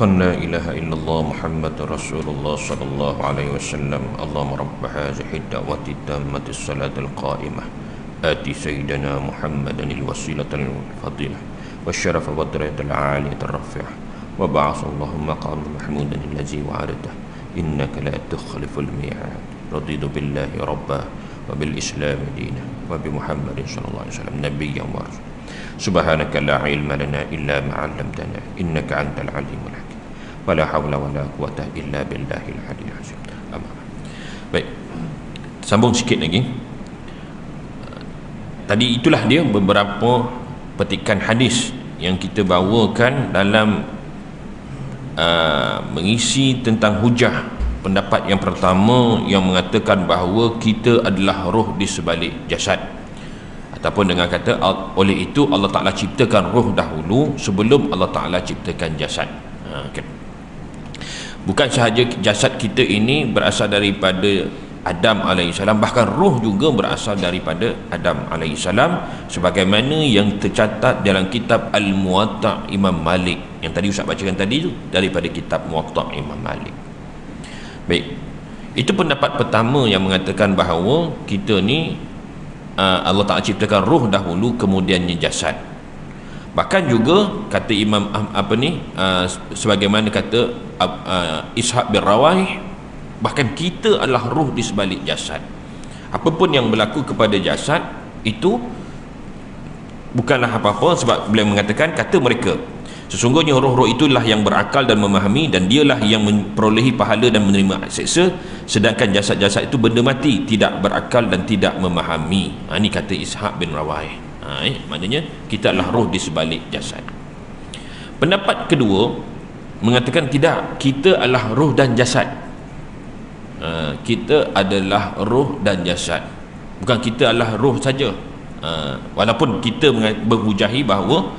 أن لا إله إلا الله محمد رسول الله صلى الله عليه وسلم اللهم رب هذه الدعوة التامة الصلاة القائمة آتي سيدنا محمدا الوسيلة الفضيلة والشرف والدرجة العالية الرفيعة وبعث اللهم مقام محمودا الذي وعدته إنك لا تخلف الميعاد رضيت بالله ربا وبالإسلام دينا وبمحمد صلى الله عليه وسلم نبيا ورسولا سبحانك لا علم لنا إلا ما علمتنا إنك أنت العليم الحكيم ولا حول ولا قوة إلا بالله العلي العظيم. Baik, sambung sikit lagi. Tadi itulah dia beberapa petikan hadis yang kita bawakan dalam mengisi tentang hujah pendapat yang pertama yang mengatakan bahawa kita adalah roh di sebalik jasad, ataupun dengan kata oleh itu Allah Ta'ala ciptakan roh dahulu sebelum Allah Ta'ala ciptakan jasad. Okay. Bukan sahaja jasad kita ini berasal daripada Adam AS, bahkan roh juga berasal daripada Adam AS, sebagaimana yang tercatat dalam kitab Al-Muwatta' Imam Malik yang tadi Ustaz bacakan tadi tu, daripada kitab Muwatta' Imam Malik. Baik, itu pendapat pertama yang mengatakan bahawa kita ni Allah Ta'ala ciptakan roh dahulu kemudiannya jasad. Bahkan juga kata Imam sebagaimana kata Ishaq bin Rawaih, bahkan kita adalah roh di sebalik jasad. Apapun yang berlaku kepada jasad itu bukanlah apa-apa, sebab beliau mengatakan, kata mereka, sesungguhnya roh-roh itulah yang berakal dan memahami, dan dialah yang memperolehi pahala dan menerima seksa, sedangkan jasad-jasad itu benda mati, tidak berakal dan tidak memahami. Ini kata Ishaq bin Rawaih. Maknanya kita adalah roh di sebalik jasad. Pendapat kedua mengatakan tidak, kita adalah roh dan jasad. Kita adalah roh dan jasad, bukan kita adalah roh saja. Walaupun kita berhujahi bahawa,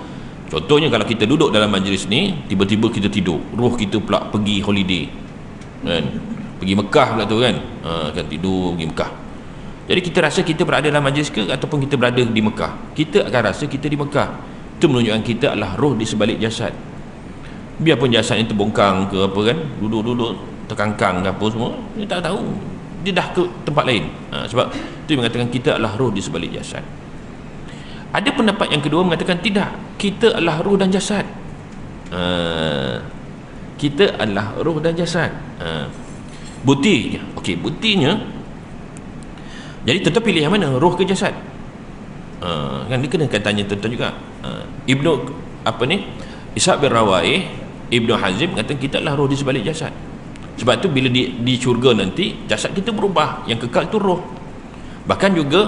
contohnya kalau kita duduk dalam majlis ni, tiba-tiba kita tidur, roh kita pula pergi holiday, kan? Pergi Mekah pula tu kan, kan tidur pergi Mekah. Jadi kita rasa kita berada dalam majlis ke, ataupun kita berada di Mekah, kita akan rasa kita di Mekah. Itu menunjukkan kita adalah roh di sebalik jasad. Biarpun jasad itu terbongkang ke apa kan, duduk-duduk terkangkang ke apa semua, dia tak tahu, dia dah ke tempat lain. Sebab itu mengatakan kita adalah roh di sebalik jasad. Ada pendapat yang kedua mengatakan tidak, kita adalah roh dan jasad. Kita adalah roh dan jasad. Buktinya, okey, buktinya, jadi tentu pilih yang mana, roh ke jasad? Kan dia kena tanya tuan-tuan juga. Ishaq bin Rawaih, Ibnu Hazm kata kita adalah roh di sebalik jasad. Sebab tu bila di syurga nanti, jasad kita berubah, yang kekal tu roh. Bahkan juga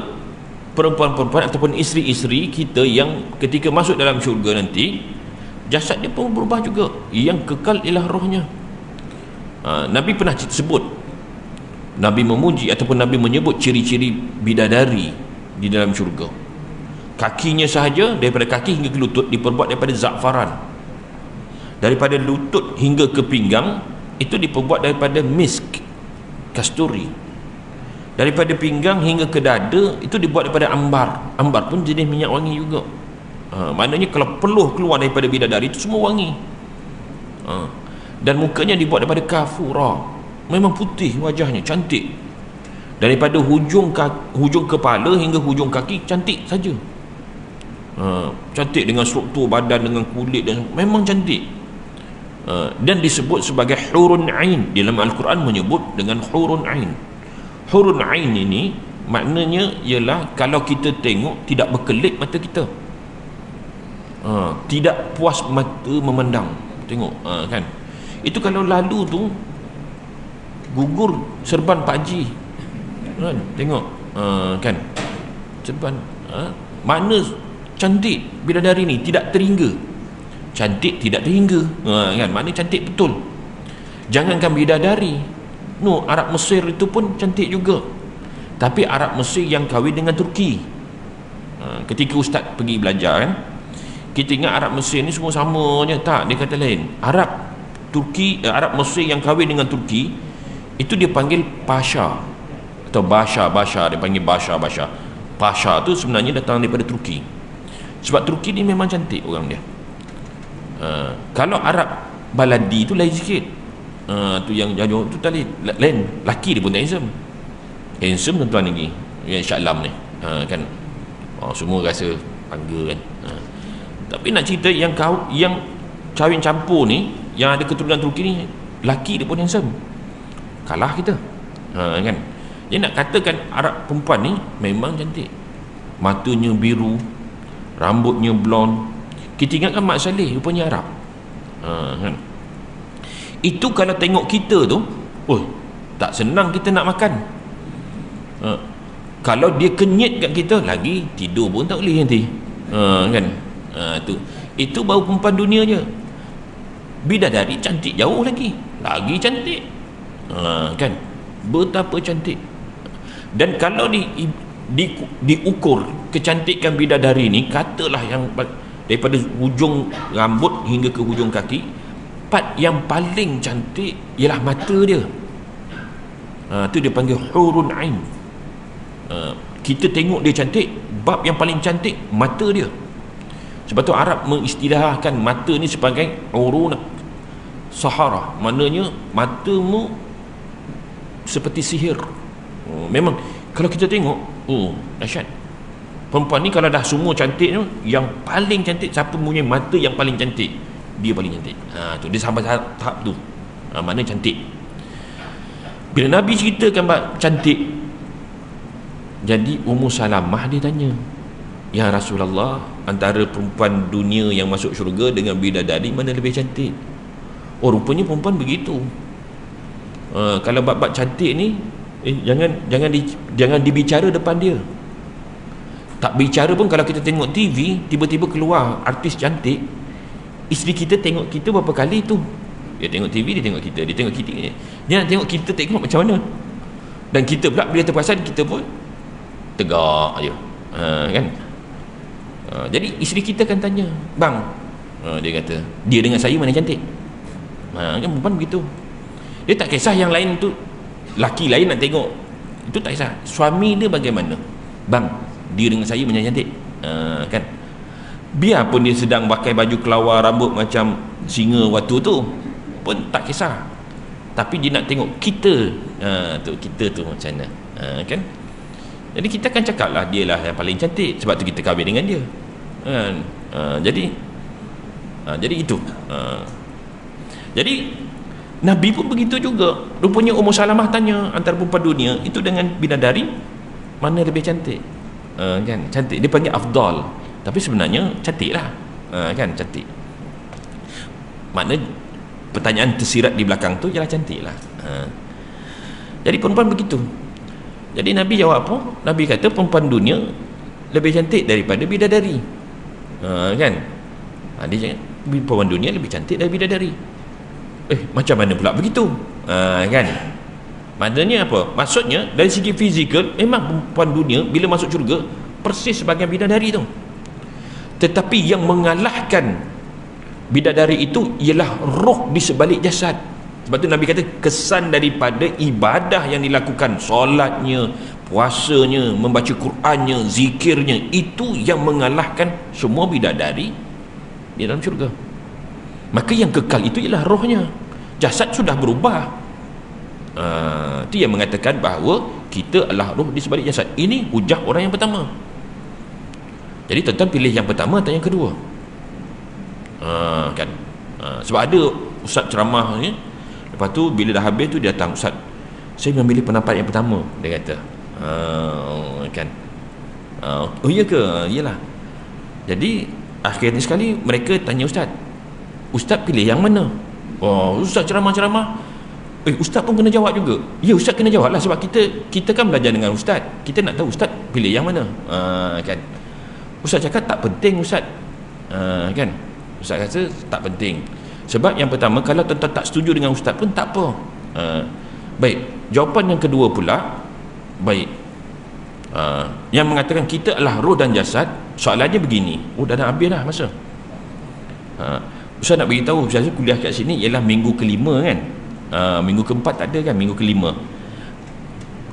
perempuan-perempuan ataupun isteri-isteri kita yang ketika masuk dalam syurga nanti, jasad dia pun berubah juga, yang kekal ialah rohnya. Nabi pernah sebut, Nabi memuji ataupun Nabi menyebut ciri-ciri bidadari di dalam syurga. Kakinya sahaja, daripada kaki hingga ke lutut diperbuat daripada za'faran. Daripada lutut hingga ke pinggang itu diperbuat daripada misk, kasturi. Daripada pinggang hingga ke dada itu dibuat daripada ambar. Ambar pun jenis minyak wangi juga. Maknanya kalau peluh keluar daripada bidadari itu semua wangi. Dan mukanya dibuat daripada kafura, memang putih wajahnya, cantik. Daripada hujung kepala hingga hujung kaki cantik saja. Cantik dengan struktur badan, dengan kulit, dan memang cantik. Dan disebut sebagai hurun ain. Dalam Al-Quran menyebut dengan hurun ain. Hurun ain ini maknanya ialah kalau kita tengok tidak berkelip mata kita, tidak puas mata memandang. Tengok, kan, itu kalau lalu tu gugur serban Pak Haji, kan? Tengok, kan, serban, mana cantik bidadari ni, tidak terhingga. Cantik tidak terhingga, kan, maknanya cantik betul. Jangankan bidadari, Arab Mesir itu pun cantik juga. Tapi Arab Mesir yang kahwin dengan Turki. Ketika ustaz pergi belajar kan, kita ingat Arab Mesir ni semua samanya. Tak, dia kata lain. Arab Mesir yang kahwin dengan Turki itu dia panggil Pasha atau Basha. Dia panggil Basha. Pasha tu sebenarnya datang daripada Turki. Sebab Turki ni memang cantik orang dia. Kalau Arab baladi tu lain sikit. Tu yang jauh tu tadi lain, laki dia pun tak handsome. Handsome tuan-tuan lagi yang Shah Alam ni, kan. Semua rasa bangga kan. Tapi nak cerita yang kahwin campur ni, yang ada keturunan Turki ni, laki dia pun handsome, kalah kita, kan. Dia nak katakan Arab perempuan ni memang cantik, matanya biru, rambutnya blond. Kita ingatkan Mak Saleh rupanya Arab, kan. Itu kalau tengok kita tu, tak senang kita nak makan. Kalau dia kenyit kat kita, lagi tidur pun tak boleh nanti, kan. Itu baru perempuan dunia je. Bidadari cantik jauh lagi cantik, kan. Betapa cantik. Dan kalau diukur kecantikan bidadari ni, katalah yang daripada hujung rambut hingga ke hujung kaki, part yang paling cantik ialah mata dia. Tu dia panggil hurun ain. Kita tengok dia cantik, bab yang paling cantik mata dia. Sebab tu Arab mengistilahkan mata ni sebagai urun sahara, maknanya matamu seperti sihir. Memang kalau kita tengok, dahsyat. Perempuan ni kalau dah semua cantik tu, yang paling cantik siapa punya mata yang paling cantik, dia paling cantik. Tu dia sampai tahap tu, mana cantik. Bila Nabi ceritakan bab cantik, jadi Ummu Salamah dia tanya, ya Rasulullah, antara perempuan dunia yang masuk syurga dengan bidadari, mana lebih cantik? Rupanya perempuan begitu. Kalau bab-bab cantik ni, jangan dibicara depan dia. Tak bicara pun, kalau kita tengok TV, tiba-tiba keluar artis cantik, isteri kita tengok kita berapa kali tu. Dia tengok TV, dia tengok kita, dia tengok kita, dia nak tengok kita, tengok macam mana. Dan kita pula bila terperasan, kita pun tegak je, kan. Jadi isteri kita akan tanya, bang, dia kata, dia dengan saya mana cantik? Kan perempuan begitu. Dia tak kisah yang lain tu, laki lain nak tengok, itu tak kisah. Suami dia bagaimana? Bang, dia dengan saya mana cantik? Kan. Biarpun dia sedang pakai baju kelawar, rambut macam singa waktu tu, pun tak kisah. Tapi dia nak tengok kita, kita tu macam mana, kan. Jadi kita akan cakap lah, dia lah yang paling cantik, sebab tu kita kahwin dengan dia, kan. Jadi itu. Jadi Nabi pun begitu juga. Rupanya Ummu Salamah tanya, antara perempuan dunia itu dengan bidadari, mana lebih cantik? Kan, cantik. Dia panggil afdal, tapi sebenarnya cantik lah, kan, cantik. Makna pertanyaan tersirat di belakang tu ialah cantik lah. Jadi perempuan begitu. Jadi Nabi jawab apa? Nabi kata perempuan dunia lebih cantik daripada bidadari, kan. Dia cakap perempuan dunia lebih cantik daripada bidadari. Macam mana pula begitu? Kan. Maknanya apa? Maksudnya dari segi fizikal, memang perempuan dunia bila masuk syurga persis sebagai bidadari tu. Tetapi yang mengalahkan bidadari itu ialah roh di sebalik jasad. Sebab tu Nabi kata kesan daripada ibadah yang dilakukan, solatnya, puasanya, membaca Qurannya, zikirnya, itu yang mengalahkan semua bidadari di dalam syurga. Maka yang kekal itu ialah rohnya. Jasad sudah berubah. Itu yang mengatakan bahawa kita adalah roh di sebalik jasad. Ini hujah orang yang pertama. Jadi tuan-tuan pilih yang pertama atau yang kedua, kan. Sebab ada ustaz ceramah ni, lepas tu bila dah habis tu dia datang, ustaz, saya memilih pendapat yang pertama, dia kata. Kan. Oh iya ke? Iyalah. Jadi akhirnya sekali mereka tanya ustaz, ustaz pilih yang mana? Ustaz ceramah-ceramah, ustaz pun kena jawab juga. Ya, ustaz kena jawab lah, sebab kita kan belajar dengan ustaz, kita nak tahu ustaz pilih yang mana, kan. Ustaz cakap tak penting ustaz, kan. Ustaz kata tak penting, sebab yang pertama, kalau tuan-tuan tak setuju dengan ustaz pun tak apa. Baik, jawapan yang kedua pula, baik, yang mengatakan kita adalah roh dan jasad, soalannya begini. Dah habis dah masa. Ustaz nak beritahu, Ustaz kuliah kat sini ialah minggu kelima, kan. Minggu keempat tak ada, kan, minggu kelima.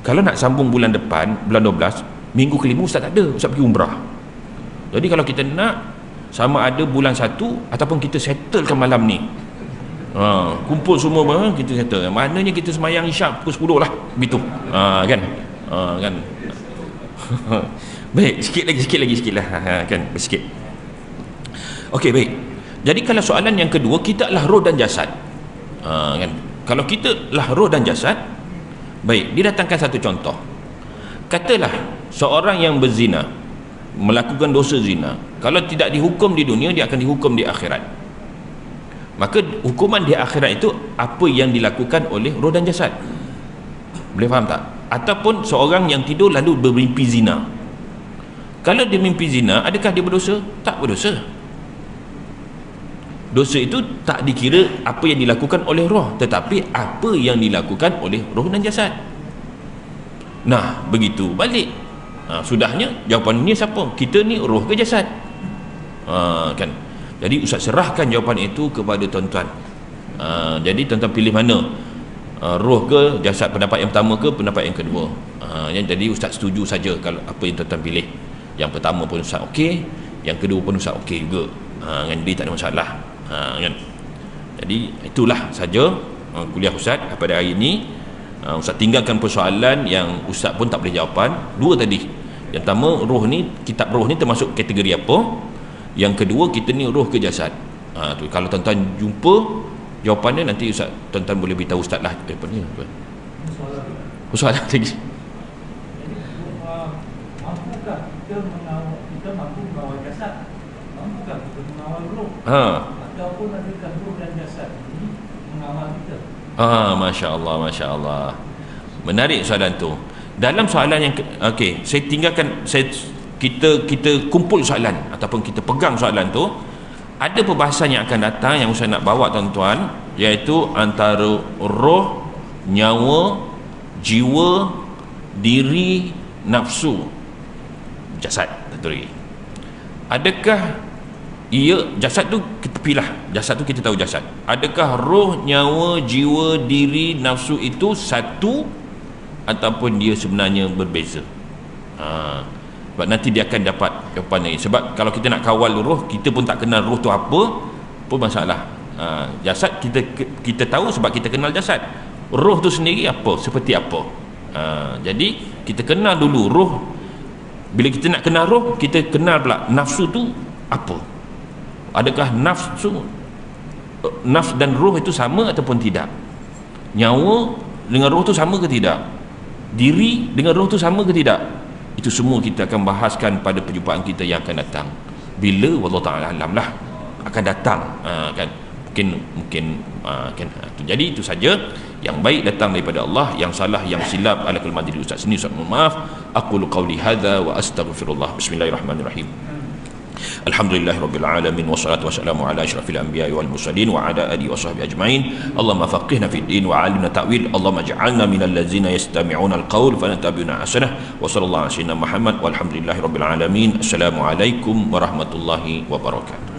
Kalau nak sambung bulan depan, bulan 12, minggu kelima Ustaz tak ada, Ustaz pergi umrah. Jadi kalau kita nak, sama ada bulan 1 ataupun kita settlekan malam ni, Kumpul semua kita kata maknanya kita semayang isyak pukul 10 lah begitu, kan, kan. Baik, sikit lagi lah, kan, sikit. Okey, baik. Jadi kalau soalan yang kedua, kita lah roh dan jasad, kan. Kalau kita lah roh dan jasad, baik, didatangkan satu contoh. Katalah seorang yang berzina, melakukan dosa zina, kalau tidak dihukum di dunia, dia akan dihukum di akhirat. Maka hukuman di akhirat itu apa yang dilakukan oleh roh dan jasad. Boleh faham tak? Ataupun seorang yang tidur lalu bermimpi zina, kalau dia mimpi zina, adakah dia berdosa? Tak berdosa. Dosa itu tak dikira apa yang dilakukan oleh roh, tetapi apa yang dilakukan oleh roh dan jasad. Nah, begitu balik. Sudahnya jawapan ini siapa? Kita ni roh ke jasad? Kan. Jadi Ustaz serahkan jawapan itu kepada tuan-tuan. Jadi tuan-tuan pilih mana? Roh ke jasad, pendapat yang pertama ke pendapat yang kedua? Jadi Ustaz setuju saja kalau apa yang tuan-tuan pilih. Yang pertama pun Ustaz okey, yang kedua pun Ustaz okey juga. Jadi tak ada masalah. Kan. Jadi itulah saja kuliah Ustaz pada hari ini. Ustaz tinggalkan persoalan yang Ustaz pun tak boleh jawapan. Dua tadi. Yang pertama, roh ni, kitab roh ni termasuk kategori apa? Yang kedua, kita ni roh ke jasad? Tu. Kalau tuan-tuan jumpa jawapannya, nanti Ustaz, tuan-tuan boleh beritahu Ustaz lah. Apa ni? Soalan lagi. Mampukah kita mampu mengawal jasad? Mampukah kita mengawal roh? Ataupun adakah roh dan jasad ini mengawal kita? Masya Allah. Menarik soalan tu. Dalam soalan yang okey, saya tinggalkan, kita kumpul soalan ataupun kita pegang soalan tu. Ada perbahasan yang akan datang yang saya nak bawa tuan-tuan, iaitu antara roh, nyawa, jiwa, diri, nafsu, jasad. Adakah jasad tu kita pilih, jasad tu kita tahu jasad. Adakah roh, nyawa, jiwa, diri, nafsu itu satu ataupun dia sebenarnya berbeza? Sebab nanti dia akan dapat jawapan ni. Sebab kalau kita nak kawal roh, kita pun tak kenal roh tu apa, pun masalah. Jasad kita tahu sebab kita kenal jasad. Roh tu sendiri apa, seperti apa. Jadi kita kenal dulu roh. Bila kita nak kenal roh, kita kenal pula nafsu tu apa. Adakah nafs dan roh itu sama ataupun tidak? Nyawa dengan roh tu sama ke tidak? Diri dengan roh tu sama ke tidak? Itu semua kita akan bahaskan pada perjumpaan kita yang akan datang. Bila wallahu taala alam lah akan datang, kan, mungkin kan. Jadi itu saja. Yang baik datang daripada Allah, yang salah, yang silap ala kelemahan diri Ustaz sendiri. Ustaz mohon maaf. Aqulu qawli hadza wa astaghfirullah. Bismillahirrahmanirrahim. Alhamdulillahirabbil alamin wassalatu wassalamu ala asyrafil anbiya'i wal mursalin wa ala alihi washabbihi ajmain. Allahumma faqihna fid din wa 'allimna ta'wil. Allahumma ij'alna minal ladzina yastami'una al-qaul fanattabi'una ahsanah. Wa sallallahu ala sayyidina Muhammad walhamdulillahirabbil alamin. Assalamualaikum warahmatullahi wabarakatuh.